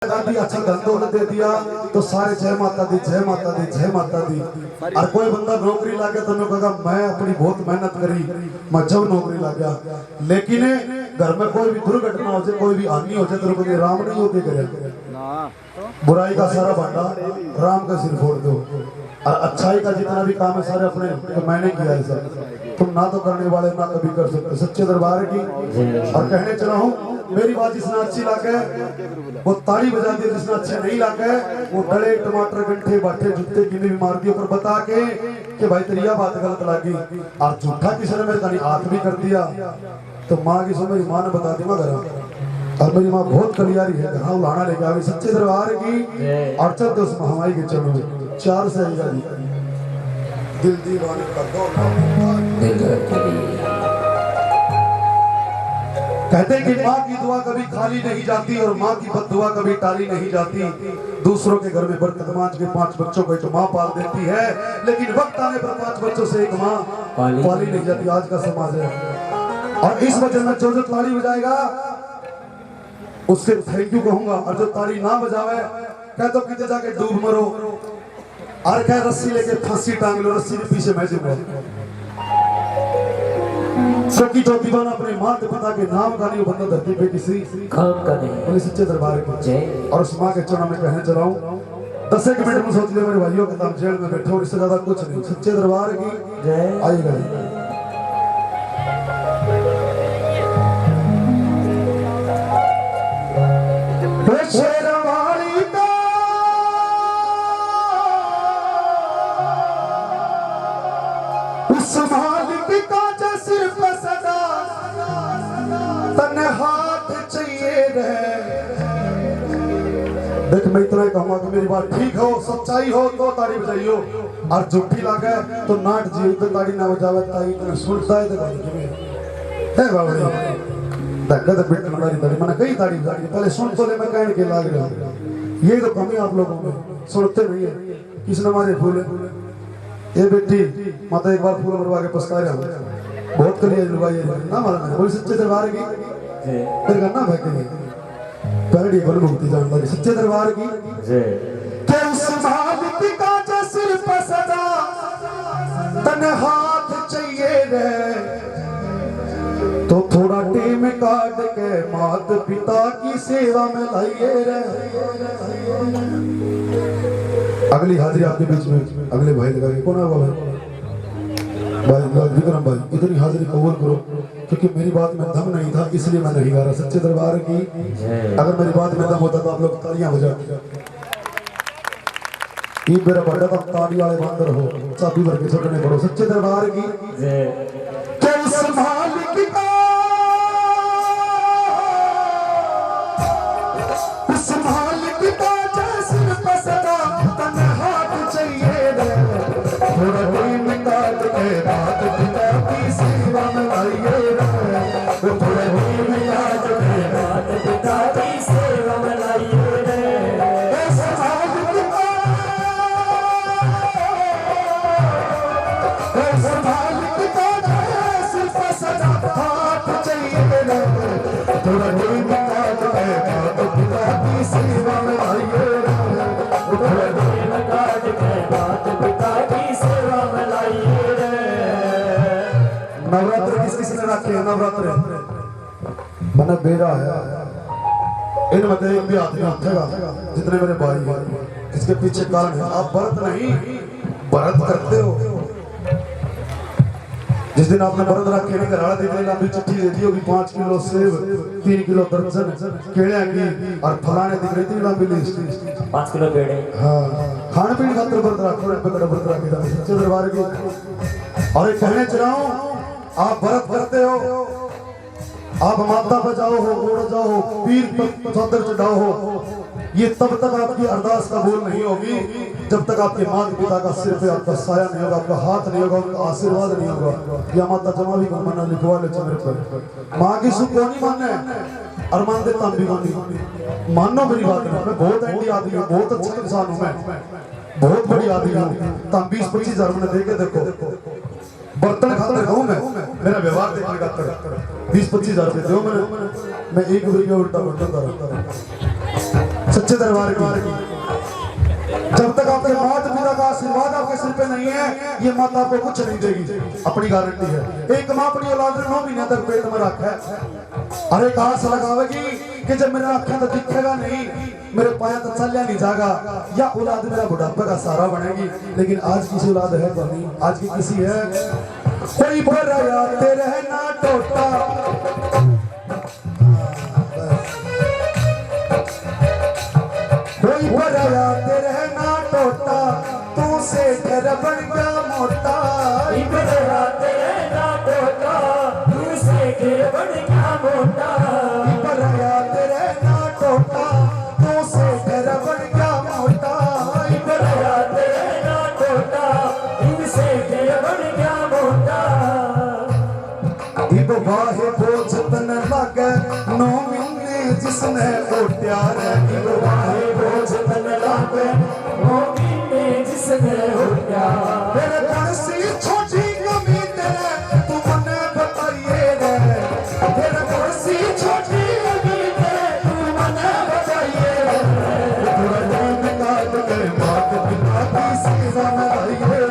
दादी अच्छा धन दौलत दे दिया तो सारे जय माता दी जय माता दी जय माता दी। और कोई बंदा नौकरी लागे तो मैं कहा मैं अपनी बहुत मेहनत करी मैं जब नौकरी लग गया, लेकिन घर में कोई भी दुर्घटना हो जाए कोई भी हानि हो जाए तो कोई राम नहीं होके करे, बुराई का सारा भांडा राम का सिर फोड़ दो और अच्छाई का जितना भी काम है सारे अपने तो मैंने किया है सर, तुम ना तो करने वाले ना कभी कर सकते। सच्चे दरबार की और कहने चला हूँ मेरी बात जिसने अच्छी लागे वो ताली बजा दी, जिसने अच्छे नहीं लागे वो डले टमाटर गंठे बाटे जूते गिने भी मार दिए पर बता के कि भाई तेरी यह बात गलत लगी और झूठा किसी ने मेरे हाथ भी कर दिया तो माँ की सो मेरी माँ ने बता दी मैं घर और मेरी माँ बहुत कलियारी है घर उलाना लेके आ गई। सच्चे दरबार की और चल तो उस महामाई के चरणों चार से दिल दीवाने का कहते हैं कि माँ की दुआ कभी खाली नहीं जाती और माँ की बददुआ कभी टाली नहीं जाती। दूसरों के घर में बर्तन मांज के 5 बच्चों को तो माँ पाल देती है, लेकिन वक्त आने पर 5 बच्चों से एक माँ पाली नहीं जाती। आज का समाज है और इस वजह में जो ताली बजाएगा उसके थैंक यू कहूंगा और जो ताली ना बजावे कह तो कितने जाके डूब मरो और कह रस्सी लेके फांसी टांग लो, रस्सी के पीछे मैं जिम्मा सकी जो दीवाना अपने माता पिता के नाम का नहीं बंदा धरती पे किसी काम का नहीं। बोले सच्चे दरबार के और उस माँ के चरणों में कहने चलाऊं 10 मिनट में सोच लिया मेरे भाइयों का नाम जेल में बैठे और इससे ज्यादा कुछ नहीं। सच्चे दरबार की जय आइएगा। देख मैं इतना ही कहूँगा कि मेरी बात ठीक हो सच्चाई हो तो ताड़ी बजाइयो और झूठी लागे तो नाट जी तो ताड़ी ना बजावे ताई तो सुनता है तो है बाबड़ी धक्का तो बिट मारी ताड़ी मैंने कई ताड़ी बजाई पहले सुन तो ले मैं कहने के लाग रहा ये तो कमी आप लोगों में सुनते नहीं है। किसने मारे फूल ये बेटी माता एक बार फूल मरवा के पछता रहा बहुत कलिया लुगाई ना मारा मैंने बोली सच्चे दरबार की फिर करना भाई पहली बल भक्ति जान लगी। सच्चे दरबार की के उस मालिक का जो सिर पर सदा तन हाथ चाहिए रे तो थोड़ा टेम काट के माता पिता की सेवा में लाइए रे। अगली हाजिरी आपके बीच में अगले भाई लगा कौन है भाई विक्रम भाई इतनी हाजिरी कबूल करो क्योंकि मेरी बात में दम नहीं था इसलिए मैं नहीं गा रहा। सच्चे दरबार की अगर मेरी बात में दम होता तो आप लोग तालियां बजाते। ये मेरा बड़ा तो ताली वाले बंदर हो चाबी भर के छोड़ने पड़ो। सच्चे दरबार की क्या उस मालिक का उस मालिक का जैसे पसंदा तन हाथ चाहिए थोड़ा दिन काट के बात पिता की सेवा में आइए थोड़ा दिन काट के बात पिता की सेवा में आइए थोड़ा दिन काट के बात पिता की सेवा में आइए थोड़ा दिन काट के बात पिता की सेवा में लाइए। नवरात्र किस किस ने रखे हैं? नवरात्र मैंने बेरा है इन मध्य एक भी आदमी उठेगा जितने मेरे भाई हैं इसके पीछे कारण है आप व्रत नहीं व्रत करते हो। जिस दिन आपने व्रत रखे नहीं घर वाला लंबी चिट्ठी दे दी होगी 5 किलो सेब 3 किलो दर्जन केले की और फलाने दिख रही थी लंबी लिस्ट 5 किलो पेड़े हाँ खाने पीने का व्रत रखो व्रत रखे। सच्चे दरबार की और एक कहने चलाऊं आप व्रत करते हो आप माता बजाओ हो उड़ जाओ पीर चादर चढ़ाओ हो ये तब तक आपकी अरदास कबूल नहीं होगी जब तक आपके माता पिता का सिर पे आपका साया नहीं होगा आपका हाथ नहीं होगा उनका आशीर्वाद नहीं होगा। या माता जमा भी मना लिखवा ले मेरे पर माँ की सुख को नहीं मानने और मान देता हम भी मानी मानो मेरी बात नहीं। मैं बहुत एंटी आदमी हूँ बहुत अच्छा इंसान हूँ मैं बहुत बड़ी आदमी हूँ तो 20-25 हजार मैंने देखे देखो बर्तन खाते खाऊं मैं मेरा व्यवहार देखने का 20-25 हजार रुपये दो मैं 1 रुपये उल्टा उल्टा सच्चे दरबार की। जब तक आपके माता पिता का आशीर्वाद आपके सिर पे नहीं है, ये माता आपको कुछ नहीं देगी, अपनी गारंटी है। एक माँ अपनी औलाद 9 महीने तक पेट में रखा है, और एक आस लगावेगी कि जब मेरा आंखें तो दिखेगा नहीं, मेरे पाया तो चलिया नहीं जाएगा, या औलाद मेरा बुढ़ापे का सहारा बनेगी। लेकिन आज किसी औलाद है तो नहीं, आज की किसी है। कोई भराया तेरे ना टोटा, कोई भराया तेरे ना टोटा, तू सेठ बन गया मोटा। भराया तेरे ना टोटा, तू सेठ बन गया मोटा। भराया तेरे ना टोटा, तू सेठ बन गया मोटा। भराया तेरे ना टोटा, तू सेठ बन गया मोटा। इब वाहे बोझ तन लागे 9 महीने जिसने ओट्या रे। इब वाहे बोझ तन लागे 9 महीने जिसने ओट्या। तेरे कौन सी छोटी कमी तेरे तू मने बताइए रे। तेरे कौन सी छोटी कमी तेरे तू मने बताइए रे। थोड़ा दिन काट के मात पिता की सेवा में लाइए रे।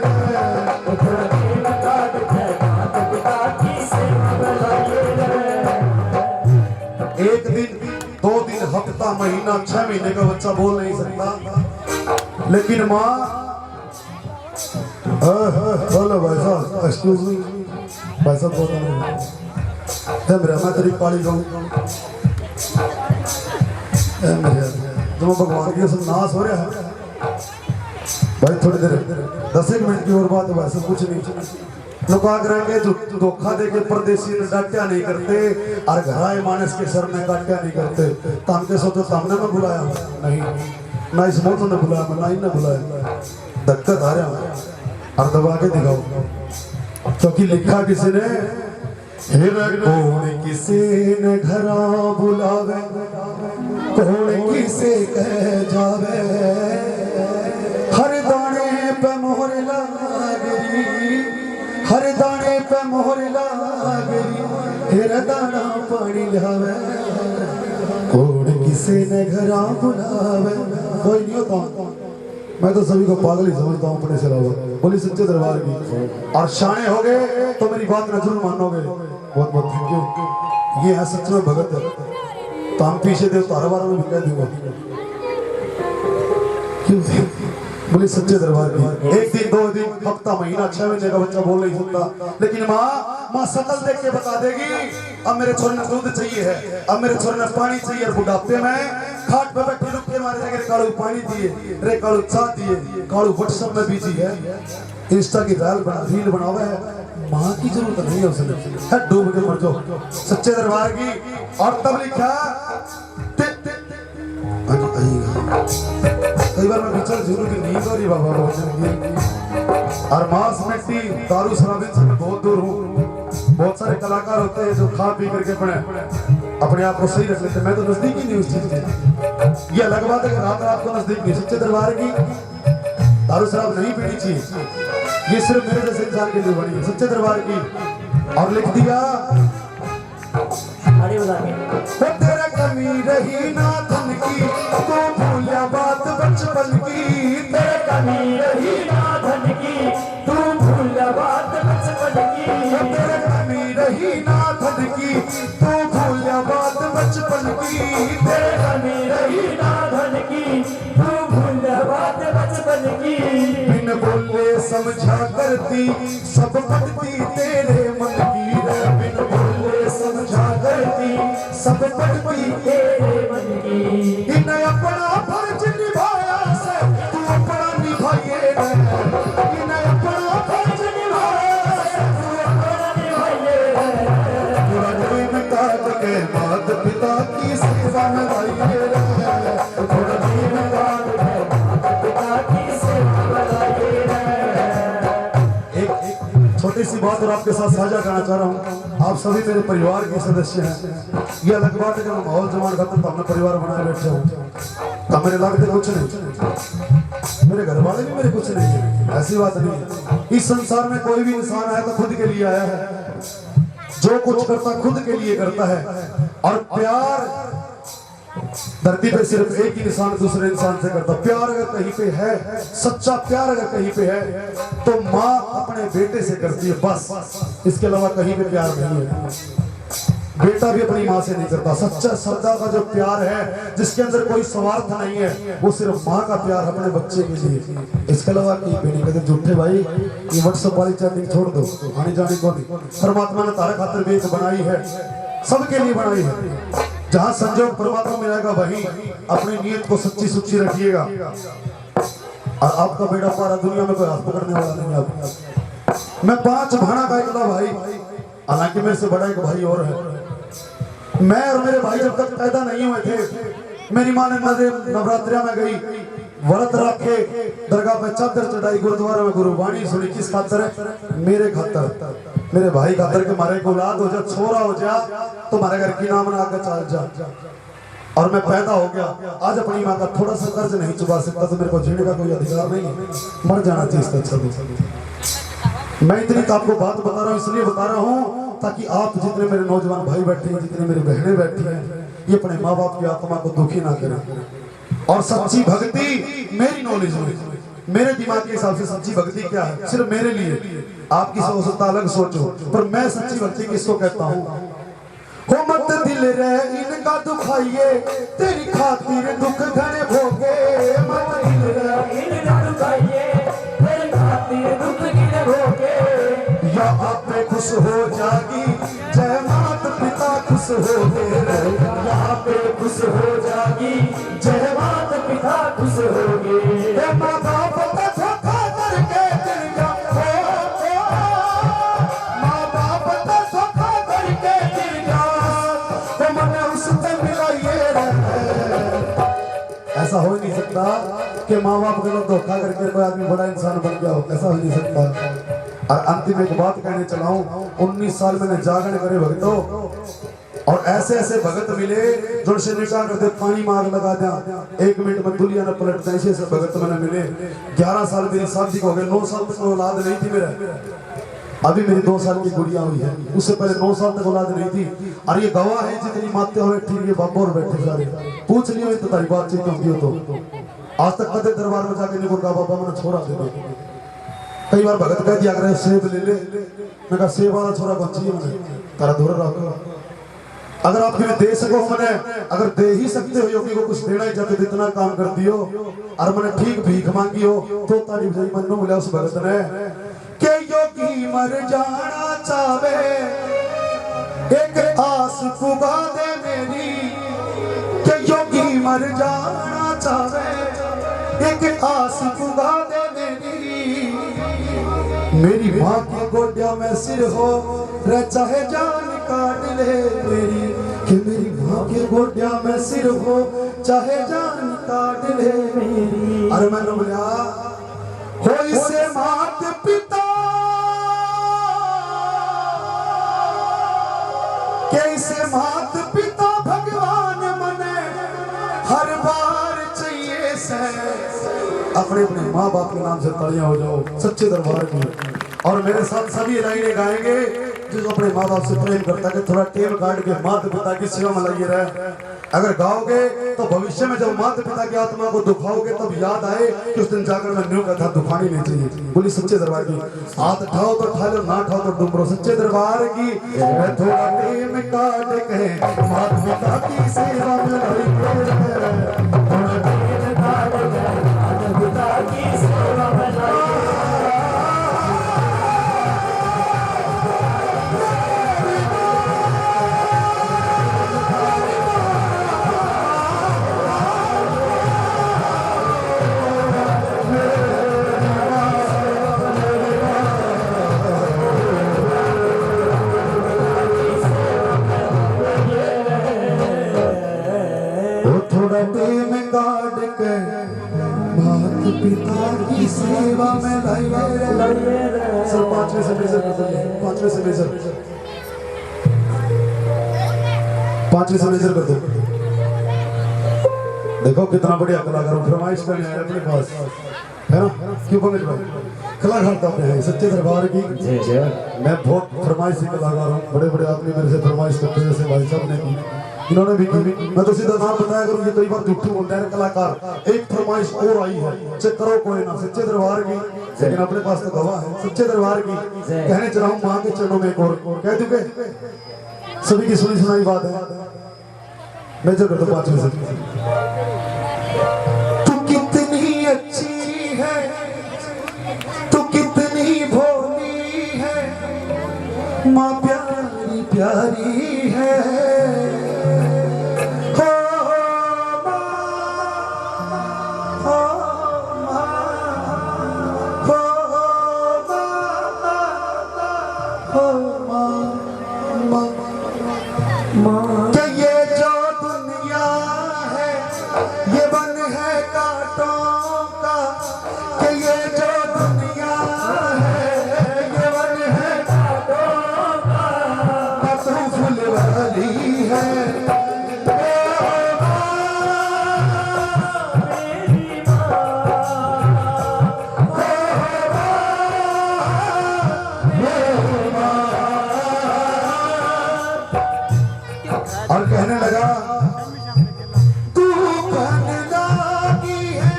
थोड़ा दिन काट के मात पिता की सेवा में लाइए रे। एक दिन 2 दिन हफ्ता महीना 6 महीने का बच्चा बोल नहीं सकता, लेकिन माँ बोलो भाई साहब, एक्सक्यूज मी भाई साहब, बोलता नहीं मेरा, मैं तेरी पाली गाऊँ मेरे जो भगवान की सब नाश हो रहा है भाई। थोड़ी देर 10 मिनट की और बात है, वैसे कुछ नहीं। लोग करेंगे जो धोखा दे के परदेसी ने डांटा नहीं करते, और घराए मानस के सर में काटा नहीं करते। तम के सोचो सामने में बुलाया नहीं, ना इस मौत ने बुलाया, ना इन्हें बुलाया। धक्का आ रहा और दबा के दिखाओ, क्योंकि लिखा किसी ने, कौन किसी ने घरा बुलावे, कौन किसे कह जावे। हर दाने पे मोहर लागरी, हर दाने पे मोहर लागरी, तेरा दाना पानी लावे। कौन किसे ने घरा बुलावे, कोई नहीं होता। मैं तो सभी को पागल ही समझता हूँ अपने सिलावा। बोली सच्चे दरबार की। और शाने हो गए तो मेरी बात न जरूर मानोगे। बहुत बहुत थैंक यू। ये है सच में भगत है, तो हम पीछे दे तो हर बार में भी कह दूंगा। क्यों? बोली सच्चे दरबार की। 1 दिन 2 दिन हफ्ता महीना 6 महीने का बच्चा बोल नहीं सकता, लेकिन माँ शकल देख के बता देगी, अब मेरे छोरे ने दूध चाहिए है, अब मेरे छोरे ने पानी चाहिए। और बुढ़ापे में खाट पे बैठे रुके मारे जाके कालू पानी दिए, रे कालू चाह दिए। कालू व्हाट्सएप में बिजी है, इंस्टा की रील बनावा है। माँ की जरूरत नहीं है उसने, है डूब के मर जाओ। सच्चे दरबार की। और तब लिखा कई बार मैं विचार जरूर की नींद हो रही बाबा बहुत। और मांस मिट्टी दारू शराबी से मैं बहुत दूर हूँ। बहुत सारे कलाकार होते हैं जो खा पी करके अपने आप को सही रख लेते हैं। मैं तो नजदीक ही नहीं उस चीज के। ये अलग बात है कि रात रात को नजदीक नहीं। सच्चे दरबार की दारू शराब नहीं पीनी चाहिए, ये सिर्फ मेरे जैसे इंसान के लिए बनी है। सच्चे दरबार की। और लिख दिया, तेरा कमी रही ना धन की, तो भूलिया बात बचपन की। तेरा कमी रही ना धन की, तू भूलिया बात बचपन की। तेरा कमी रही ना धन की, तो भूलिया बात बचपन की। तेरा कमी रही ना धन की, तू भूलिया बात बचपन की। बिन बोले समझा करती सब पढ़ती तेरे मन की रे। बिन बोले समझा करती सब पढ़ती तेरे मन की। इन्हें अपना फर्ज निभाया से तू अपना निभाइए रे। इन्हें अपना फर्ज निभाया से तू अपना निभाइए रे। पूरा दिन काट के मात पिता की सेवा में लाइए रे। थोड़ा दिन काट के मात पिता की सेवा में लाइए रे। एक छोटी सी बात और आपके साथ साझा करना चाह रहा हूँ। आप सभी मेरे परिवार के सदस्य हैं। ये अलग बात है कि मैं माहौल जमान करता हूँ तो अपना परिवार बनाए बैठे हूँ, तो मेरे लगते कुछ नहीं, मेरे घर वाले भी मेरे कुछ नहीं है, ऐसी बात नहीं है। इस संसार में कोई भी इंसान आया तो खुद के लिए आया है। जो कुछ करता खुद के लिए करता है। और प्यार धरती पे सिर्फ एक ही इंसान दूसरे इंसान से करता। प्यार अगर कहीं पे है, सच्चा प्यार अगर कहीं पे है, तो माँ अपने बेटे से करती है बस। इसके अलावा कहीं पे प्यार नहीं है। बेटा भी अपनी माँ से नहीं करता। सच्चा श्रद्धा का जो प्यार है, जिसके अंदर कोई स्वार्थ नहीं है, वो सिर्फ माँ का प्यार अपने बच्चे के लिए। इसके अलावा कहीं पे नहीं। कहते झूठे भाई, ये व्हाट्सएप वाली चैटिंग छोड़ दो, आने जाने को नहीं। परमात्मा ने तारा खातिर भी एक बनाई है, सबके लिए बनाई है। जहाँ संजोग परमात्मा मिलेगा, वहीं अपनी नीयत को सच्ची सुच्ची रखिएगा। और आपका बेटा पारा दुनिया में कोई हाथ पकड़ने वाला नहीं है। आप मैं 5 भाना का इकला भाई, हालांकि मेरे से बड़ा एक भाई और है। मैं और मेरे भाई जब तक पैदा नहीं हुए थे, मेरी माँ ने नवरात्रिया में गई, व्रत रखे, दरगाह पे चादर चढ़ाई, गुरुद्वारा में गुरुबाणी सुनी। किस खातर है? मेरे खातर, मेरे भाई खातर के मारे को औलाद हो जा, छोरा हो जा, तो हमारे घर की नाम ना आगे चल जा। और मैं पैदा हो गया, आज अपनी माँ का थोड़ा सा कर्ज नहीं चुका सकता, तो मेरे को जीने का कोई अधिकार नहीं है। मर जाना चाहिए अच्छा। मैं इतनी तो आपको बात बता रहा हूँ, इसलिए बता रहा हूँ ताकि आप जितने मेरे नौजवान भाई बैठे हैं, जितने मेरी बहनें बैठी हैं, ये अपने माँ बाप की आत्मा को दुखी ना करें। और सच्ची भक्ति मेरी नॉलेज में, मेरे दिमाग के हिसाब से सच्ची भक्ति क्या है, सिर्फ मेरे लिए। आपकी सोचता अलग सोचो, पर मैं सच्ची भक्ति किसको कहता हूँ? हो मत दिल रे इनका दुखाइए, तेरी खातिर दुख घने भोगे। मत दिल रे इनका दुखाइए, तेरी खातिर दुख घने भोगे। या आप पे खुश हो जागी, जय मात पिता खुश हो गए। यहाँ पे खुश हो जागी, जय मात पिता खुश होगे। माँ बाप का धोखा करके दिल जा, माँ बाप का धोखा करके दिल जा, तो मैंने उससे मिलाइए रहे। ऐसा हो ही नहीं सकता कि माँ बाप के लोग धोखा करके कोई आदमी बड़ा इंसान बन गया हो, ऐसा हो नहीं सकता। और अंतिम एक बात कहने चला हूं, 19 साल मैंने जागरण करे भक्तों, और ऐसे ऐसे भगत मिले जो से निकाह करते पानी मार लगा दिया, 1 मिनट में दुनिया न पलट दे। ऐसे भगत मैंने मिले। 11 साल मेरी शादी हो गए, 9 साल तक औलाद नहीं थी मेरा। अभी मेरी 2 साल की गुड़िया हुई है, उससे पहले 9 साल तक औलाद नहीं थी। और ये गवाह है जितनी माते हुए ठीक है, बाबा और बैठे सारे पूछ लियो तो तारी बातचीत क्यों हो। तो आज तक कदे दरबार में जाके नहीं कहा बाबा मैंने छोड़ा दे दो। कई बार भगत कह दिया अगर सेब ले ले, मैं कहा सेब वाला छोरा कौन चाहिए मैंने, तारा दूर रखो। अगर आप फिर दे सको मैंने, अगर दे ही सकते हो, योगी को कुछ देना ही चाहते, इतना काम कर दियो और मैंने ठीक भीख मांगी हो, तो तारीफ सही मन मिला उस भगत ने के योगी मर जाना चाहे, एक आस पुगा दे मेरी, के योगी मर जाना चाहे, एक आस पुगा दे मेरी। मेरी माँ की गोड्या में सिर हो रे, चाहे जान काट ले मेरी, कि मेरी माँ के गोड्या में सिर हो, चाहे जान काट ले मेरी। अरे मैंने बोला हो इसे मात पिता, कैसे मात पिता भगवान मने हर बार चाहिए से। अपने अपने माँ बाप के नाम से तालियां हो जाओ सच्चे दरबार की। और मेरे साथ सभी लाइनें गाएंगे जो अपने माँ बाप से प्रेम करता है, थोड़ा टेल काट के माता पिता की सेवा में लगे रहे। अगर गाओगे तो भविष्य में जब माता पिता की आत्मा को दुखाओगे तब याद आए कि उस दिन जाकर मैं न्यू कथा दुखानी नहीं चाहिए। बोली सच्चे दरबार की। हाथ ठाओ तो खा लो, ना ठाओ तो डूबो। सच्चे दरबार की। मैं थोड़ा टेल काट के माता पिता की सेवा में लगे, थोड़ा टेल काट के माता पिता की सेवा में लगे। पिता की सेवा में लगे। सर 5वें से मेजर कर दो, 5वें से मेजर, 5वें से मेजर कर दो। देखो कितना बढ़िया कलाकार हूँ, फरमाइश करने आए अपने पास है ना, क्यों पंकज भाई कलाकार तो अपने हैं सच्चे दरबार की। मैं बहुत फरमाइशी कलाकार हूँ, बड़े बड़े आदमी मेरे से फरमाइश करते हैं, जैसे भाई साहब ने की। इन्होंने भी की। मैं तो सीधा नाम बताया करूँ, ये कई बार झूठू बोलते हैं कलाकार। एक फरमाइश और आई है, चेक करो कोई ना, सच्चे दरबार की, लेकिन अपने पास तो गवाह है सच्चे दरबार की। कहने चला हूँ माँ के चरणों में एक और कह दूंगे, सभी की सुनी सुनाई बात है। मैं जो कर दो 5 में से। तू कितनी अच्छी है, तू कितनी भोली है, माँ प्यारी प्यारी है। कि ये जो दुनिया है ये बन है कांटों का, कि ये जो दुनिया है ये बन है कांटों का, तू फूल वाली है। और कहने लगा तू कहने लगी है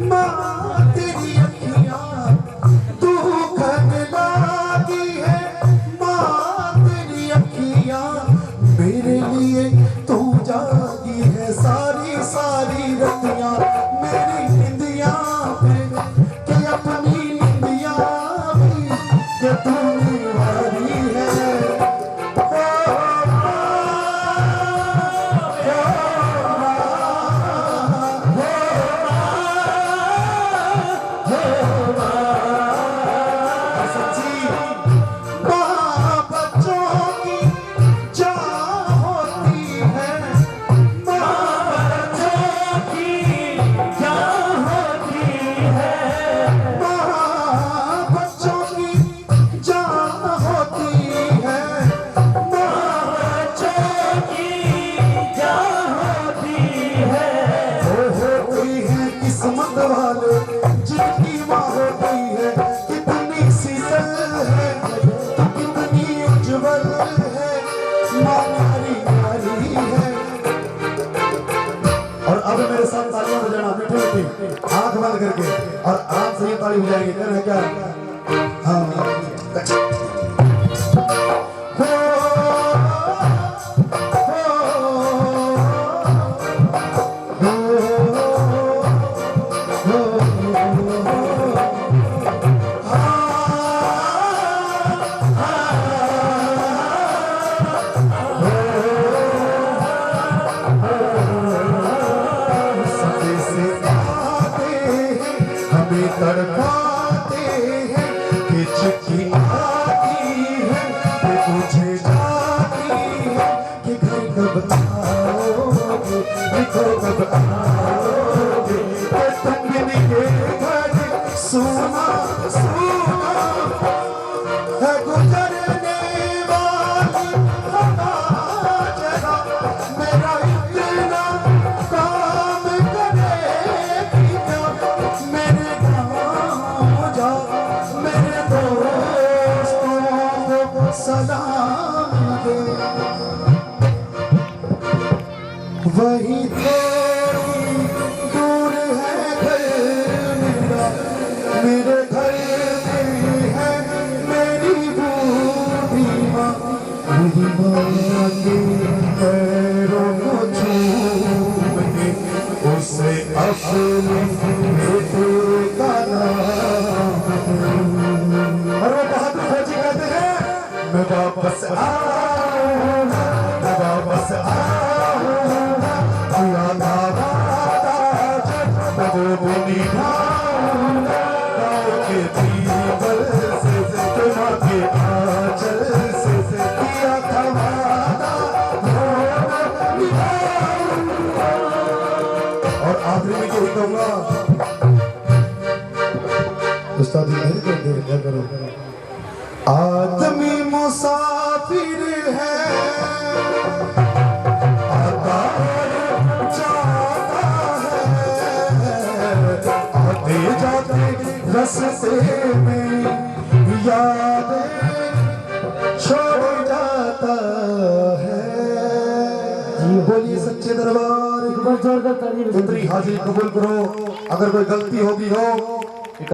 माँ तेरी अखियाँ, तू कहने लगी है माँ तेरी अखियाँ, मेरे लिए तू जागी है सारी सारी रतियाँ, मेरी निंदियाँ पे कि अपनी निंदियाँ भी कि तूने वारी है। किस्मत वाले जिनकी माँ होती है, कितनी शीतल है, कितनी उज्जवल है, माँ प्यारी प्यारी है। और अब मेरे साथ तालियां बजाना मीठी मीठी, आंख बंद करके, और आराम से ये ताली बजाएंगे। कहना क्या? हाँ तड़पाते हैं कि चिट्ठी आती है कि मुझे जाती है कि घर कब आओगे, लिखो कब आओगे, कि तुम के घर सुना सुना है गुजरने वाली हवा जरा, मेरा इतना काम करेगी क्या, मेरे मेरे दोस्तों को सलाम दे, वही थोड़ी दूर है घर मेरा, मेरे घर में है मेरी बूढ़ी माँ, मेरी माँ के पैरों को छूम के उसे अपने बेटे का मैं वापस आऊँगा, मैं वापस आऊँगा, किया था वादा जब मैं वो निभाऊँगा, गाँव के पीपल से माँ के आंचल से किया था वादा वो निभाऊँगा। और आखिरी में यही कहूँगा, उस्ताद जी नहीं कहते क्या करो, आदमी मुसाफिर है, आता जाता है, आते जाते रस्ते में यादें छोड़ जाता है। जोरदार ताली बजाओ। इतनी हाजिरी कबूल करो। अगर कोई गलती होगी हो